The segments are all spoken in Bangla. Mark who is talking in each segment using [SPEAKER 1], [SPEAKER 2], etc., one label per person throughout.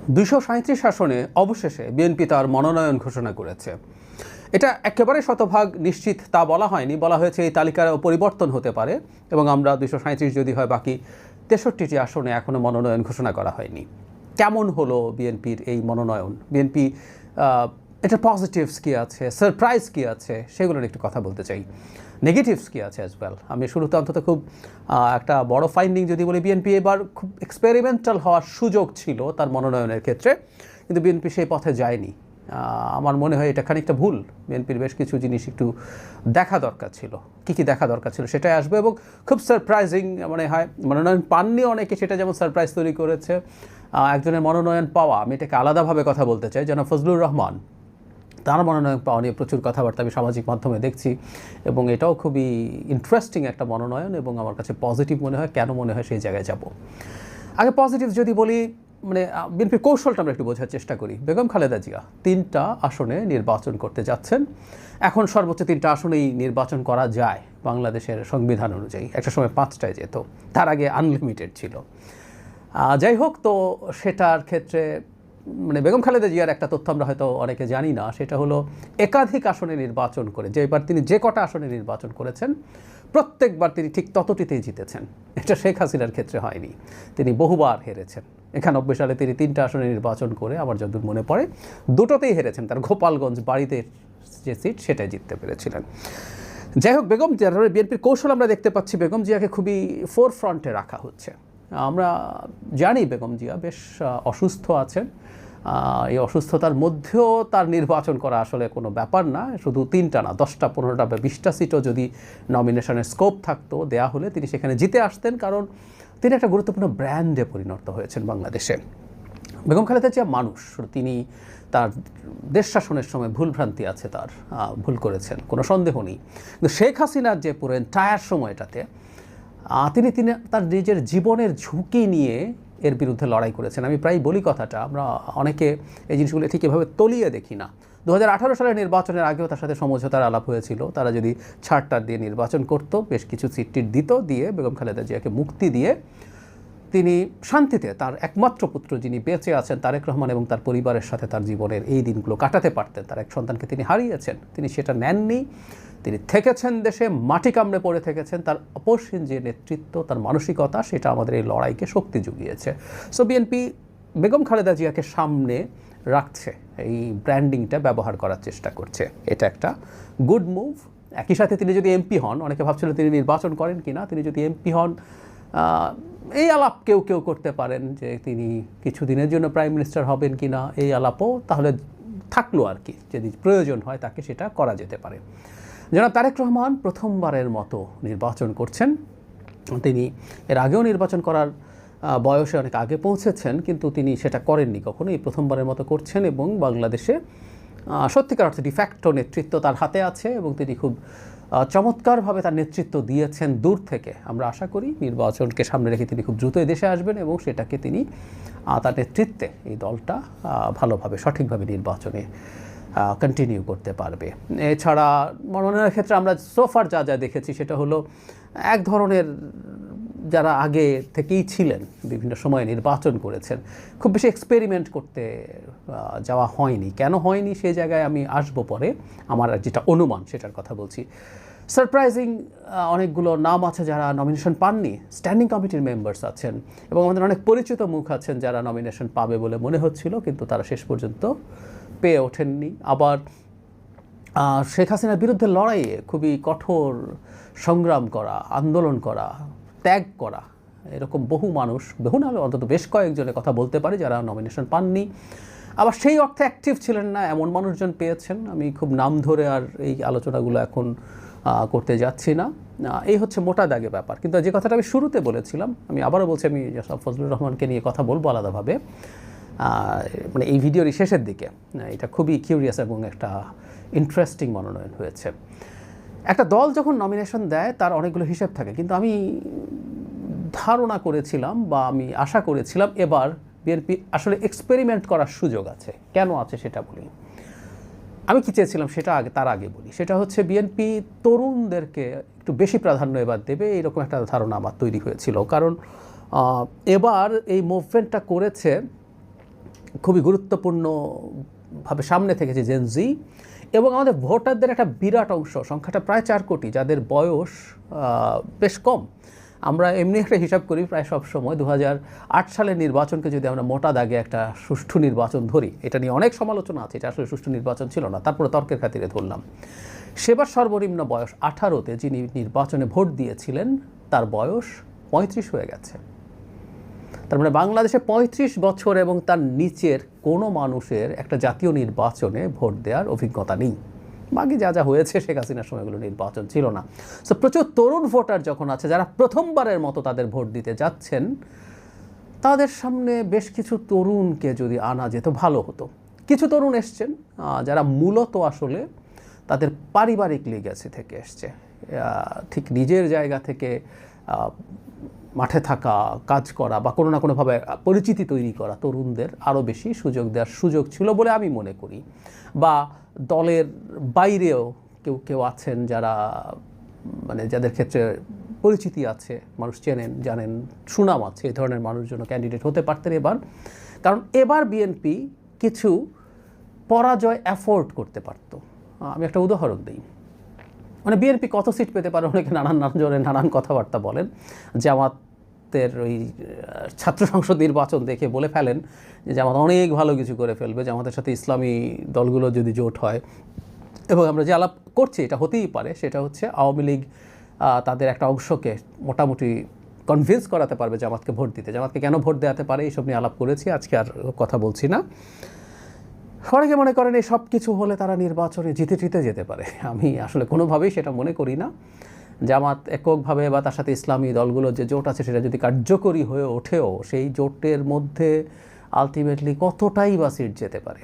[SPEAKER 1] ২৩৭ আসনে অবশেষে বিএনপি তার মনোনয়ন ঘোষণা করেছে। এটা একেবারে শতভাগ নিশ্চিত তা বলা হয়নি, বলা হয়েছে এই তালিকার পরিবর্তন হতে পারে এবং আমরা ২৩৭ যদি হয় বাকি ৬৩টি আসনে এখনও মনোনয়ন ঘোষণা করা হয়নি। কেমন হলো বিএনপির এই মনোনয়ন? বিএনপি এটা পজিটিভস কী আছে, সারপ্রাইজ কী আছে, সেগুলোর একটু কথা বলতে চাই। নেগেটিভস কী আছে অ্যাজ ওয়েল। আমি শুরুতে অন্তত খুব একটা বড় ফাইন্ডিং যদি বলি, বিএনপি এবার খুব এক্সপেরিমেন্টাল হওয়ার সুযোগ ছিল তার মনোনয়নের ক্ষেত্রে, কিন্তু বিএনপি সেই পথে যায়নি। আমার মনে হয় এটা খানিকটা ভুল। বিএনপির বেশ কিছু জিনিস একটু দেখা দরকার ছিল। কী দেখা দরকার ছিল সেটাই আসবে, এবং খুব সারপ্রাইজিং মনে হয়। মনোনয়ন পাননি অনেকে, সেটা যেমন সারপ্রাইজ তৈরি করেছে। একজনের মনোনয়ন পাওয়া, আমি এটাকে আলাদাভাবে কথা বলতে চাই, যেন ফজলুর রহমান, তার মনোনয়ন পাওয়া নিয়ে প্রচুর কথাবার্তা আমি সামাজিক মাধ্যমে দেখছি, এবং এটাও খুবই ইন্টারেস্টিং একটা মনোনয়ন এবং আমার কাছে পজিটিভ মনে হয়। কেন মনে হয় সেই জায়গায় যাব। আগে পজিটিভ যদি বলি, বিএনপির কৌশলটা আমরা একটু বোঝার চেষ্টা করি। বেগম খালেদা জিয়া 3টা আসনে নির্বাচন করতে যাচ্ছেন। এখন সর্বোচ্চ 3টা আসনেই নির্বাচন করা যায় বাংলাদেশের সংবিধান অনুযায়ী। একটা সময় 5টায় যেত, তার আগে আনলিমিটেড ছিল। যাই হোক, তো সেটার ক্ষেত্রে বেগম খালেদা জিয়ার একটা তথ্য আমরা হয়তো অনেকে জানি না, সেটা হলো একাধিক আসনে নির্বাচন করে যেবার তিনি যে কটা আসনে নির্বাচন করেছেন প্রত্যেকবার তিনি ঠিক ততটিতেই জিতেছেন। এটা শেখ হাসিনার ক্ষেত্রে হয়নি, তিনি বহুবার হেরেছেন। 91 সালে তিনি 3টা আসনে নির্বাচন করে, আমার যতদূর মনে পড়ে, দুটোতেই হেরেছেন। তার গোপালগঞ্জ বাড়িতে যে সিট সেটাই জিততে পেরেছিলেন। যাই হোক, বেগম জিয়ার বিএনপির কৌশল আমরা দেখতে পাচ্ছি, বেগম জিয়াকে খুবই ফোরফ্রন্টে রাখা হচ্ছে। আমরা জানি বেগম জিয়া বেশ অসুস্থ আছেন। এই অসুস্থতার মধ্যেও তার নির্বাচন করা আসলে কোনো ব্যাপার না। শুধু 3টা না, 10টা 15টা বা 20টা সিটও যদি নমিনেশনের স্কোপ থাকতো, দেয়া হলে তিনি সেখানে জিতে আসতেন, কারণ তিনি একটা গুরুত্বপূর্ণ ব্র্যান্ডে পরিণত হয়েছেন বাংলাদেশে। বেগম খালেদা জিয়া মানুষ, তিনি তার দেশ শাসনের সময় ভুলভ্রান্তি আছে, তার ভুল করেছেন, কোনো সন্দেহ নেই। কিন্তু শেখ হাসিনার যে পুরো এন্টায়ার সময়টাতে তিনি তার নিজের জীবনের ঝুঁকি নিয়ে এর বিরুদ্ধে লড়াই করেছেন। আমি প্রায় বলি কথাটা, আমরা অনেকে এই জিনিসগুলো ঠিক এভাবে তলিয়ে দেখি না। 2018 সালের নির্বাচনের আগেও তার সাথে সমঝোতার আলাপ হয়েছিল। তারা যদি ছাড়টার দিয়ে নির্বাচন করতো, বেশ কিছু সিট দিত, দিয়ে বেগম খালেদা জিয়াকে মুক্তি দিয়ে তিনি শান্তিতে তার একমাত্র পুত্র যিনি বেঁচে আছেন তারেক রহমান এবং তার পরিবারের সাথে তার জীবনের এই দিনগুলো কাটাতে পারতেন। তার এক সন্তানকে তিনি হারিয়েছেন, তিনি সেটা নেননি। তিনি থেকেছেন দেশে, মাটি কামড়ে পড়ে থেকেছেন। তার অপসীম যে নেতৃত্ব, তার মানসিকতা, সেটা আমাদের এই লড়াইকে শক্তি জুগিয়েছে। সো বিএনপি বেগম খালেদা জিয়াকে সামনে রাখছে, এই ব্র্যান্ডিংটা ব্যবহার করার চেষ্টা করছে। এটা একটা গুড মুভ। একই সাথে তিনি যদি এমপি হন, অনেকে ভাবছিল তিনি নির্বাচন করেন কি না, তিনি যদি এমপি হন, এই আলাপ কেউ কেউ করতে পারেন যে তিনি কিছুদিনের জন্য প্রাইম মিনিস্টার হবেন কি না, এই আলাপও তাহলে থাকলো আর কি, যদি প্রয়োজন হয় তাকে সেটা করা যেতে পারে। জনাব তারেক রহমান প্রথমবারের মতো নির্বাচন করছেন। তিনি এর আগেও নির্বাচন করার বয়সে অনেক আগে পৌঁছেছেন, কিন্তু তিনি সেটা করেননি কখনো। এই প্রথমবারের মতো করছেন এবং বাংলাদেশে সত্যিকার অর্থে ডিফ্যাক্টো নেতৃত্ব তার হাতে আছে এবং তিনি খুব চমৎকারভাবে তার নেতৃত্ব দিয়েছেন দূর থেকে। আমরা আশা করি নির্বাচনকে সামনে রেখে তিনি খুব দ্রুত দেশে আসবেন এবং সেটাকে তিনি তার নেতৃত্বে এই দলটা ভালোভাবে সঠিকভাবে নির্বাচনে কন্টিনিউ করতে পারবে। এছাড়া মনোনয়নের ক্ষেত্রে আমরা সোফার যা যা দেখেছি সেটা হলো এক ধরনের, যারা আগে থেকেই ছিলেন, বিভিন্ন সময়ে নির্বাচন করেছেন, খুব বেশি এক্সপেরিমেন্ট করতে যাওয়া হয়নি। কেন হয়নি সে জায়গায় আমি আসবো পরে। আমার যেটা অনুমান সেটার কথা বলছি। সারপ্রাইজিং অনেকগুলো নাম আছে যারা নমিনেশন পাননি। স্ট্যান্ডিং কমিটির মেম্বার্স আছেন এবং আমাদের অনেক পরিচিত মুখ আছেন যারা নমিনেশন পাবে বলে মনে হচ্ছিল, কিন্তু তারা শেষ পর্যন্ত পেয়ে ওঠেননি। আবার শেখ হাসিনার বিরুদ্ধে লড়াইয়ে খুবই কঠোর সংগ্রাম করা, আন্দোলন করা, ত্যাগ করা, এরকম বহু মানুষ, বহু না হলে অন্তত বেশ কয়েকজনের কথা বলতে পারি যারা নমিনেশন পাননি। আবার সেই অর্থে অ্যাক্টিভ ছিলেন না এমন মানুষজন পেয়েছেন। আমি খুব নাম ধরে আর এই আলোচনাগুলো এখন করতে যাচ্ছি না। এই হচ্ছে মোটা দাগে ব্যাপার। কিন্তু যে কথাটা আমি শুরুতে বলেছিলাম, আমি আবারও বলছি, আমি ফজলুর রহমানকে নিয়ে কথা বলবো আলাদাভাবে, এই ভিডিওর শেষের দিকে। এটা খুবই কিউরিয়াস এবং একটা ইন্টারেস্টিং মনোনয়ন হয়েছে। একটা দল যখন নমিনেশন দেয় তার অনেকগুলো হিসেব থাকে, কিন্তু আমি ধারণা করেছিলাম বা আমি আশা করেছিলাম এবার বিএনপি আসলে এক্সপেরিমেন্ট করার সুযোগ আছে। কেন আছে সেটা বলি। আমি কি চেয়েছিলাম সেটা তার আগে বলি। সেটা হচ্ছে বিএনপি তরুণদেরকে একটু বেশি প্রাধান্য এবার দেবে, এরকম একটা ধারণা আমার তৈরি হয়েছিল। কারণ এবার এই মুভমেন্টটা করেছে খুবই গুরুত্বপূর্ণভাবে সামনে থেকেছে জেনজি, এবং আমাদের ভোটারদের একটা বিরাট অংশ, সংখ্যাটা প্রায় 4 কোটি, যাদের বয়স বেশ কম। আমরা এমনি একটা হিসাব করি প্রায় সব সময় 2008 সালের নির্বাচনকে যদি আমরা মোটা দাগে একটা সুষ্ঠু নির্বাচন ধরি, এটা নিয়ে অনেক সমালোচনা আছে, এটা আসলে সুষ্ঠু নির্বাচন ছিল না, তারপরে তর্কের খাতিরে ধরলাম। সেবার সর্বনিম্ন বয়স 18-তে যিনি নির্বাচনে ভোট দিয়েছিলেন তার বয়স 35 হয়ে গেছে। তার মানে বাংলাদেশে 35 বছর এবং তার নিচের কোনো মানুষের একটা জাতীয় নির্বাচনে ভোট দেওয়ার অভিজ্ঞতা নেই। বাকি যা যা হয়েছে শেখ হাসিনার সময়গুলো নির্বাচন ছিল না। সো প্রচুর তরুণ ভোটার যখন আছে, যারা প্রথমবারের মতো তাদের ভোট দিতে যাচ্ছেন, তাদের সামনে বেশ কিছু তরুণকে যদি আনা যেত ভালো হতো। কিছু তরুণ এসছেন যারা মূলত আসলে তাদের পারিবারিক লিগ্যাসি থেকে এসছে, ঠিক নিজের জায়গা থেকে মাঠে থাকা, কাজ করা বা কোনো না কোনোভাবে পরিচিতি তৈরি করা তরুণদের আরও বেশি সুযোগ দেওয়ার সুযোগ ছিল বলে আমি মনে করি। বা দলের বাইরেও কেউ কেউ আছেন যারা মানে যাদের ক্ষেত্রে পরিচিতি আছে, মানুষ চেনেন, জানেন, সুনাম আছে, এই ধরনের মানুষজন ক্যান্ডিডেট হতে পারতেন এবার। কারণ এবার বিএনপি কিছু পরাজয় অ্যাফোর্ড করতে পারত। আমি একটা উদাহরণ দিই, মানে বিএনপি কত সিট পেতে পারে অনেকে নানান কথাবার্তা বলেন। জামাতের ওই ছাত্র সংসদ নির্বাচন দেখে বলে ফেলেন যে জামাত অনেক ভালো কিছু করে ফেলবে, জামাতের সাথে ইসলামী দলগুলো যদি জোট হয়। এবং আমরা যে আলাপ করছি এটা হতেই পারে, সেটা হচ্ছে আওয়ামী লীগ তাদের একটা অংশকে মোটামুটি কনভিন্স করাতে পারবে জামাতকে ভোট দিতে। জামাতকে কেন ভোট দেওয়াতে পারে এইসব নিয়ে আলাপ করেছি, আজকে আর কথা বলছি না। অনেকে মনে করেন এই সব কিছু হলে তারা নির্বাচনে জিতে যেতে পারে। আমি আসলে কোনোভাবেই সেটা মনে করি না। জামাত এককভাবে বা তার সাথে ইসলামী দলগুলো যে জোট আছে সেটা যদি কার্যকরী হয়ে ওঠেও, সেই জোটের মধ্যে আলটিমেটলি কতটাই বা সিট যেতে পারে।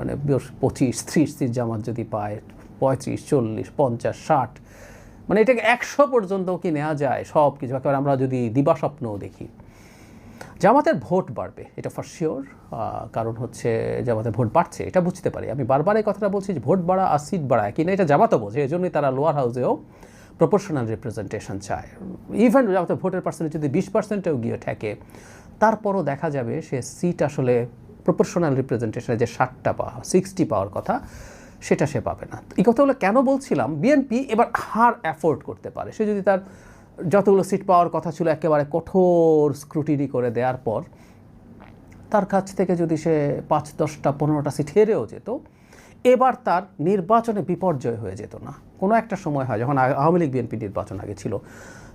[SPEAKER 1] মানে 25-30 সিট জামাত যদি পায়, 35, 40, 50, 60, মানে এটাকে 100 পর্যন্ত কি নেওয়া যায় সব কিছু একেবারে আমরা যদি দিবাস্বপ্নও দেখি। জামাতের ভোট বাড়বে এটা ফর শিওর, কারণ হচ্ছে জামাতের ভোট বাড়ছে এটা বুঝতে পারি। আমি বারবার এই কথাটা বলছি যে ভোট বাড়া আর সিট বাড়া একই না, এটা জামাতও বোঝে, এই জন্যই তারা লোয়ার হাউসেও প্রপোর্শনাল রিপ্রেজেন্টেশন চায়। ইভেন জামাতের ভোটের পার্সেন্টেজ যদি 20%-এও গিয়ে ঠেকে, তারপরও দেখা যাবে সে সিট আসলে প্রপোর্শনাল রিপ্রেজেন্টেশনে যে 60টা পাওয়া 60 পাওয়ার কথা সেটা সে পাবে না। এই কথাগুলো কেন বলছিলাম, বিএনপি এবার হার অ্যাফোর্ড করতে পারে। সে যদি তার যতগুলো সিট পাওয়ার কথা ছিল একেবারে কঠোর স্ক্রুটিনি করে দেওয়ার পর তার কাছ থেকে যদি সে 5, 10টা 15টা সিট হেরেও যেত, এবার তার নির্বাচনে বিপর্যয় হয়ে যেত না। কোনো একটা সময় হয় যখন আওয়ামী লীগ বিএনপি নির্বাচন আগে ছিল,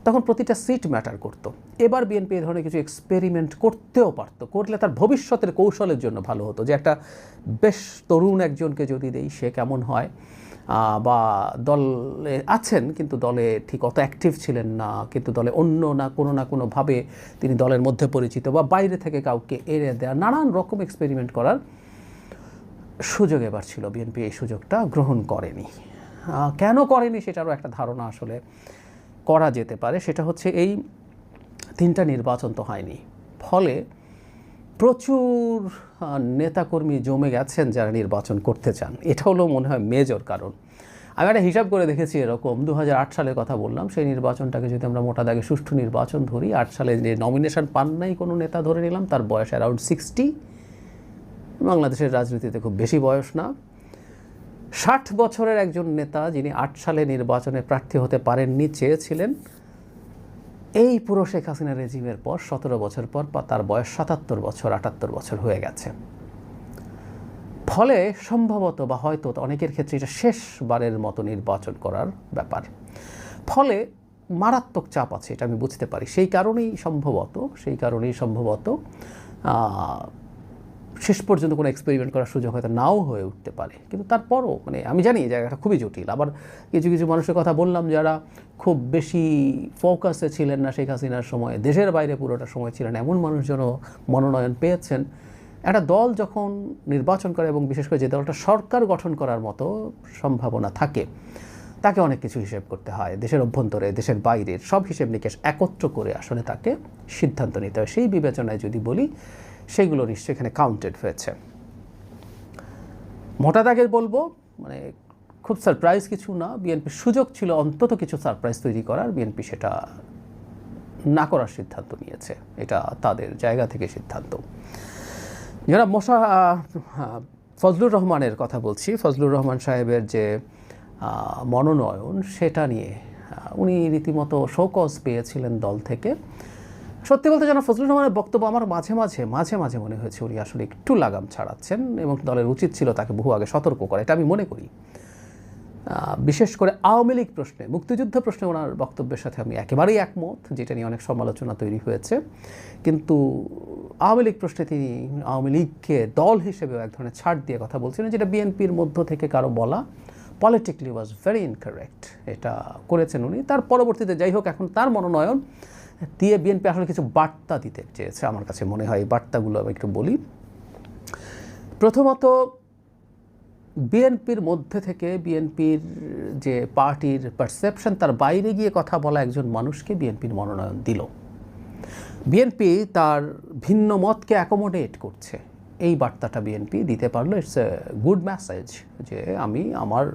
[SPEAKER 1] তখন প্রতিটা সিট ম্যাটার করতো। এবার বিএনপি এই ধরনের কিছু এক্সপেরিমেন্ট করতেও পারতো, করলে তার ভবিষ্যতের কৌশলের জন্য ভালো হতো। যে একটা বেশ তরুণ একজনকে যদি দেই সে কেমন হয়, বা দলে আছেন কিন্তু দলে ঠিক অত অ্যাক্টিভ ছিলেন না, কিন্তু দলে অন্য না কোনোভাবে তিনি দলের মধ্যে পরিচিত, বা বাইরে থেকে কাউকে এড়ে দেওয়া, নানান রকম এক্সপেরিমেন্ট করার সুযোগ এবার ছিল। বিএনপি এই সুযোগটা গ্রহণ করেনি। কেন করেনি সেটারও একটা ধারণা আসলে করা যেতে পারে। সেটা হচ্ছে এই 3টা নির্বাচন তো হয়নি, ফলে প্রচুর নেতাকর্মী জমে গেছেন যারা নির্বাচন করতে চান। এটা হলো মনে হয় মেজর কারণ। আমি একটা হিসাব করে দেখেছি এরকম, 2008 সালের কথা বললাম, সেই নির্বাচনটাকে যদি আমরা মোটা দাগে সুষ্ঠু নির্বাচন ধরি, 8 সালে যে নমিনেশন পান নাই কোনো নেতা ধরে নিলাম, তার বয়স অ্যারাউন্ড 60। বাংলাদেশের রাজনীতিতে খুব বেশি বয়স না। 60 বছরের একজন নেতা যিনি 8 সালে নির্বাচনে প্রার্থী হতে পারেননি, চেয়েছিলেন, এই পুরো শেখ হাসিনা রেজিমের পর 17 বছর পর তার বয়স 77 বছর 78 বছর হয়ে গেছে। ফলে সম্ভবত বা হয়তো অনেকের ক্ষেত্রে এটা শেষবারের মতো নির্বাচন করার ব্যাপার, ফলে মারাত্মক চাপ আছে, এটা আমি বুঝতে পারি। সেই কারণেই সম্ভবত শেষ পর্যন্ত কোনো এক্সপেরিমেন্ট করার সুযোগ হয়তো নাও হয়ে উঠতে পারে। কিন্তু তারপরও মানে আমি জানি এই জায়গাটা খুবই জটিল। আবার কিছু মানুষের কথা বললাম যারা খুব বেশি ফোকাসে ছিলেন না শেখ হাসিনার সময়, দেশের বাইরে পুরোটা সময় ছিলেন, এমন মানুষজনও মনোনয়ন পেয়েছেন। একটা দল যখন নির্বাচন করে এবং বিশেষ করে যে দলটা সরকার গঠন করার মতো সম্ভাবনা থাকে, তাকে অনেক কিছু হিসেব করতে হয়, দেশের অভ্যন্তরে দেশের বাইরের সব হিসেব নিকেশ একত্র করে আসলে তাকে সিদ্ধান্ত নিতে হয়। সেই বিবেচনায় যদি বলি, সেগুলো নিশ্চয়ই এখানে কাউন্টেড হয়েছে। মোটা দাগে বলবো মানে খুব সারপ্রাইজ কিছু না, বিএনপির সুযোগ ছিল অন্তত কিছু সারপ্রাইজ তৈরি করার, বিএনপি সেটা না করার সিদ্ধান্ত নিয়েছে। এটা তাদের জায়গা থেকে সিদ্ধান্ত। যারা ফজলুর রহমানের কথা বলছি, ফজলুর রহমান সাহেবের যে মনোনয়ন সেটা নিয়ে উনি রীতিমতো শোকজ পেয়েছিলেন দল থেকে। সত্যি বলতে যেন ফজলুর রহমানের বক্তব্য আমার মাঝে মাঝে মনে হয়েছে উনি আসলে একটু লাগাম ছাড়াচ্ছেন এবং দলের উচিত ছিল তাকে বহু আগে সতর্ক করা, এটা আমি মনে করি। বিশেষ করে আওয়ামী লীগ প্রশ্নে, মুক্তিযুদ্ধ প্রশ্নে ওনার বক্তব্যের সাথে আমি একেবারেই একমত, যেটা নিয়ে অনেক সমালোচনা তৈরি হয়েছে। কিন্তু আওয়ামী লীগ প্রশ্নে তিনি আওয়ামী লীগকে দল হিসেবেও এক ধরনের ছাড় দিয়ে কথা বলছিলেন, যেটা বিএনপির মধ্য থেকে কারো বলা পলিটিক্যালি ওয়াজ ভেরি ইনকারেক্ট। এটা করেছেন উনি। তার পরবর্তীতে যাই হোক, এখন তার মনোনয়ন দিয়ে বিএনপি আসলে কিছু বার্তা দিতে চেয়েছে আমার কাছে মনে হয়। এই বার্তাগুলো আমি একটু বলি। প্রথমত, বিএনপির মধ্যে থেকে বিএনপির যে পার্টির পারসেপশন তার বাইরে গিয়ে কথা বলা একজন মানুষকে বিএনপির মনোনয়ন দিল। বিএনপি তার ভিন্ন মতকে অ্যাকোমোডেট করছে, এই বার্তাটা বিএনপি দিতে পারলো। ইটস এ গুড মেসেজ যে আমি আমার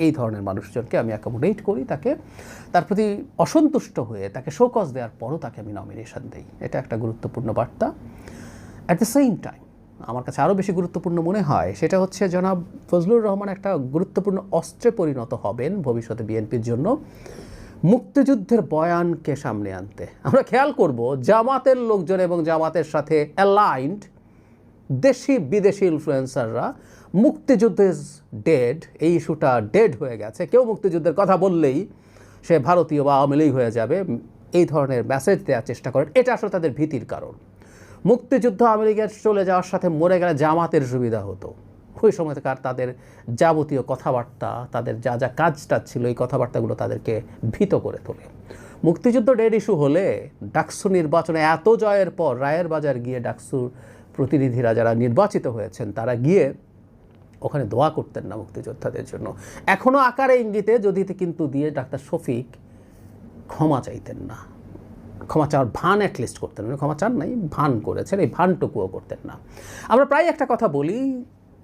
[SPEAKER 1] এই ধরনের মানুষজনকে আমি অ্যাকোমোডেট করি, তাকে তার প্রতি অসন্তুষ্ট হয়ে তাকে শোকজ দেওয়ার পরও তাকে আমি নমিনেশন দিই। এটা একটা গুরুত্বপূর্ণ বার্তা। অ্যাট দ্য সেম টাইম আমার কাছে আরও বেশি গুরুত্বপূর্ণ মনে হয় সেটা হচ্ছে জনাব ফজলুর রহমান একটা গুরুত্বপূর্ণ অস্ত্রে পরিণত হবেন ভবিষ্যতে বিএনপির জন্য, মুক্তিযুদ্ধের বয়ানকে সামনে আনতে। আমরা খেয়াল করব জামাতের লোকজন এবং জামাতের সাথে অ্যালাইন্ড দেশি বিদেশি ইনফ্লুয়েন্সাররা মুক্তিযুদ্ধ ইজ ডেড, এই ইস্যুটা ডেড হয়ে গেছে, কেউ মুক্তিযুদ্ধের কথা বললেই সে ভারতীয় বা আওয়ামী লীগ হয়ে যাবে, এই ধরনের মেসেজ দেওয়ার চেষ্টা করেন। এটা আসলে তাদের ভীতির কারণ। মুক্তিযুদ্ধ আওয়ামী লীগের চলে যাওয়ার সাথে মরে গেলে জামাতের সুবিধা হতো। ওই সময়কার তাদের যাবতীয় কথাবার্তা, তাদের যা যা কাজটা ছিল, এই কথাবার্তাগুলো তাদেরকে ভীত করে তোলে। মুক্তিযুদ্ধ ডেড ইস্যু হলে ডাকসু নির্বাচনে এত জয়ের পর রায়ের বাজার গিয়ে ডাকসুর প্রতিনিধিরা যারা নির্বাচিত হয়েছেন তারা গিয়ে ওখানে দোয়া করতেন না মুক্তিযোদ্ধাদের জন্য। এখনও আকারে ইঙ্গিতে যদি কিন্তু দিয়ে ডাক্তার শফিক ক্ষমা চাইতেন না, ক্ষমা চাওয়ার ভান অ্যাটলিস্ট করতেন না। ক্ষমা চান নাই, ভান করেছেন, এই ভানটুকুও করতেন না। আমরা প্রায় একটা কথা বলি,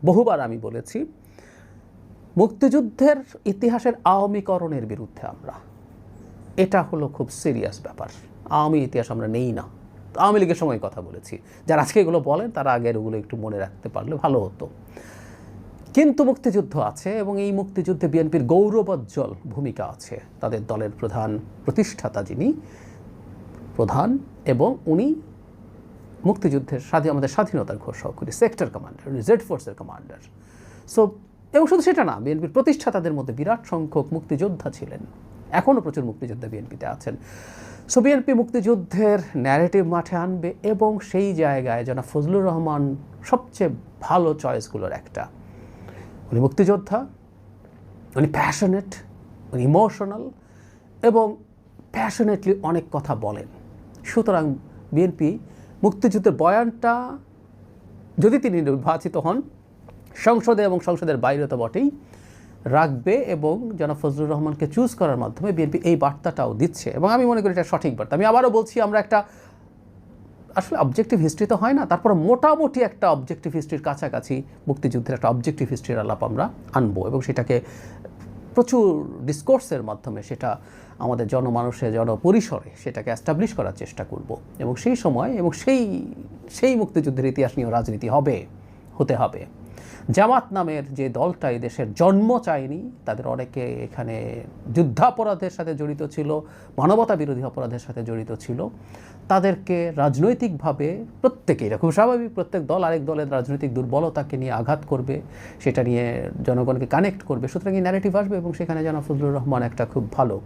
[SPEAKER 1] বহুবার আমি বলেছি, মুক্তিযুদ্ধের ইতিহাসের আওয়ামীকরণের বিরুদ্ধে আমরা। এটা হলো খুব সিরিয়াস ব্যাপার। আওয়ামী ইতিহাস আমরা নেই না। আওয়ামী লীগের সময় কথা বলেছি, যারা আজকে এগুলো বলেন তারা আগের ওগুলো একটু মনে রাখতে পারলে ভালো হতো। কিন্তু মুক্তিযুদ্ধ আছে এবং এই মুক্তিযুদ্ধে বিএনপির গৌরবোজ্জ্বল ভূমিকা আছে। তাদের দলের প্রধান প্রতিষ্ঠাতা যিনি প্রধান, এবং উনি মুক্তিযুদ্ধের আমাদের স্বাধীনতার ঘোষক, সেক্টর কমান্ডার, জেড ফোর্সের কমান্ডার। সো এবং শুধু সেটা না, বিএনপির প্রতিষ্ঠাতাদের মধ্যে বিরাট সংখ্যক মুক্তিযোদ্ধা ছিলেন, এখনও প্রচুর মুক্তিযোদ্ধা বিএনপিতে আছেন। সো বিএনপি মুক্তিযুদ্ধের ন্যারেটিভ মাঠে আনবে এবং সেই জায়গায় জনাব ফজলুর রহমান সবচেয়ে ভালো চয়েসগুলোর একটা। উনি মুক্তিযোদ্ধা, উনি প্যাশনেট, উনি ইমোশনাল এবং প্যাশনেটলি অনেক কথা বলেন। সুতরাং বিএনপি মুক্তিযুদ্ধের বয়ানটা যদি তিনি নির্বাচিত হন সংসদে এবং সংসদের বাইরে তো বটেই রাখবে, এবং জনাব ফজলুর রহমানকে চুজ করার মাধ্যমে বিএনপি এই বার্তাটাও দিচ্ছে এবং আমি মনে করি এটা সঠিক বার্তা। আমি আবারও বলছি, আমরা একটা আসলে অবজেক্টিভ হিস্ট্রি তো হয় না, তারপর মোটামুটি একটা অবজেক্টিভ হিস্ট্রির কাছাকাছি মুক্তিযুদ্ধের একটা অবজেক্টিভ হিস্ট্রির আলাপ আমরা আনবো এবং সেটাকে প্রচুর ডিসকোর্সের মাধ্যমে সেটা আমাদের জনমানুষের জনপরিসরে সেটাকে অ্যাস্টাবলিশ করার চেষ্টা করব এবং সেই সময় এবং সেই মুক্তিযুদ্ধের ইতিহাস নিয়েও রাজনীতি হতে হবে। জামাত নামের যে দলটা এই দেশের জন্ম চায়নি, তাদের অনেকে এখানে যুদ্ধাপরাধের সাথে জড়িত ছিল, মানবতা বিরোধী অপরাধের সাথে জড়িত ছিল, তাদেরকে রাজনৈতিকভাবে প্রত্যেকে, এটা খুব স্বাভাবিক, প্রত্যেক দল আরেক দলের রাজনৈতিক দুর্বলতাকে নিয়ে আঘাত করবে, সেটা নিয়ে জনগণকে কানেক্ট করবে। সুতরাং এই ন্যারেটিভ আসবে এবং সেখানে জনাব ফজলুর রহমান একটা খুব ভালো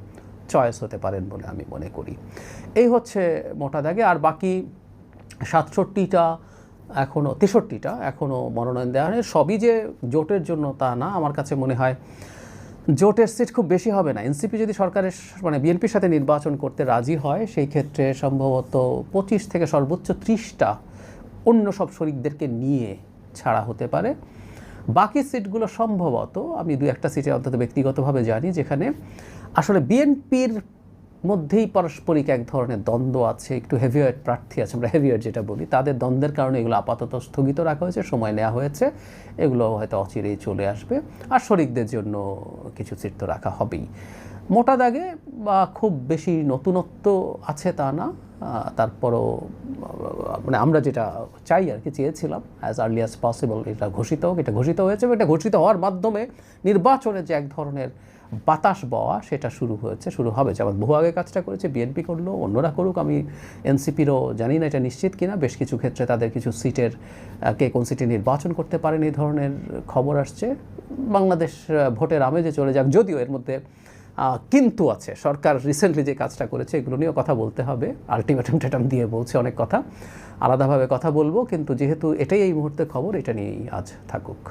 [SPEAKER 1] চয়েস হতে পারেন বলে আমি মনে করি। এই হচ্ছে মোটা দাগে। আর বাকি 67টা এখনও 63টা এখনও মনোনয়ন দেওয়া হয়। সবই যে জোটের জন্য তা না, আমার কাছে মনে হয় জোটের সিট খুব বেশি হবে না। এনসিপি যদি সরকারের বিএনপির সাথে নির্বাচন করতে রাজি হয় সেই ক্ষেত্রে সম্ভবত 25 থেকে সর্বোচ্চ 30টা অন্য সব শরিকদেরকে নিয়ে ছাড়া হতে পারে। বাকি সিটগুলো সম্ভবত আমি 2-1টা সিটে অন্তত ব্যক্তিগতভাবে জানি যেখানে আসলে বিএনপির মধ্যেই পারস্পরিক এক ধরনের দ্বন্দ্ব আছে, একটু হেভিওয়েট প্রার্থী আছে, আমরা হেভিওয়েট যেটা বলি, তাদের দ্বন্দ্বের কারণে এগুলো আপাতত স্থগিত রাখা হয়েছে, সময় নেওয়া হয়েছে, এগুলো হয়তো অচিরেই চলে আসবে। আর শরিকদের জন্য কিছু সিট তো রাখা হবেই। মোটা দাগে বা খুব বেশি নতুনত্ব আছে তা না, তারপরও মানে আমরা যেটা চাই আর কি, চেয়েছিলাম অ্যাজ আর্লি অ্যাজ পসিবল এটা ঘোষিত হোক, এটা ঘোষিত হয়েছে এবং এটা ঘোষিত হওয়ার মাধ্যমে নির্বাচনে যে এক ধরনের বাতাস বওয়া সেটা শুরু হয়েছে, শুরু হবে। যেমন বহু আগে কাজটা করেছে বিএনপি, করলো, অন্যরা করুক, আমি এনসিপিরও জানি না এটা নিশ্চিত কিনা, বেশ কিছু ক্ষেত্রে তাদের কিছু সিটের কে কোন সিটে নির্বাচন করতে পারেন এই ধরনের খবর আসছে। বাংলাদেশ ভোটের আমেজে চলে যাক, যদিও এর মধ্যে কিন্তু আছে। সরকার রিসেন্টলি যে কাজটা করেছে এগুলো নিয়েও কথা বলতে হবে, আলটিমেটাম টেটাম দিয়ে বলছে অনেক কথা, আলাদাভাবে কথা বলবো, কিন্তু যেহেতু এটাই এই মুহূর্তে খবর, এটা নিয়েই আজ থাকুক।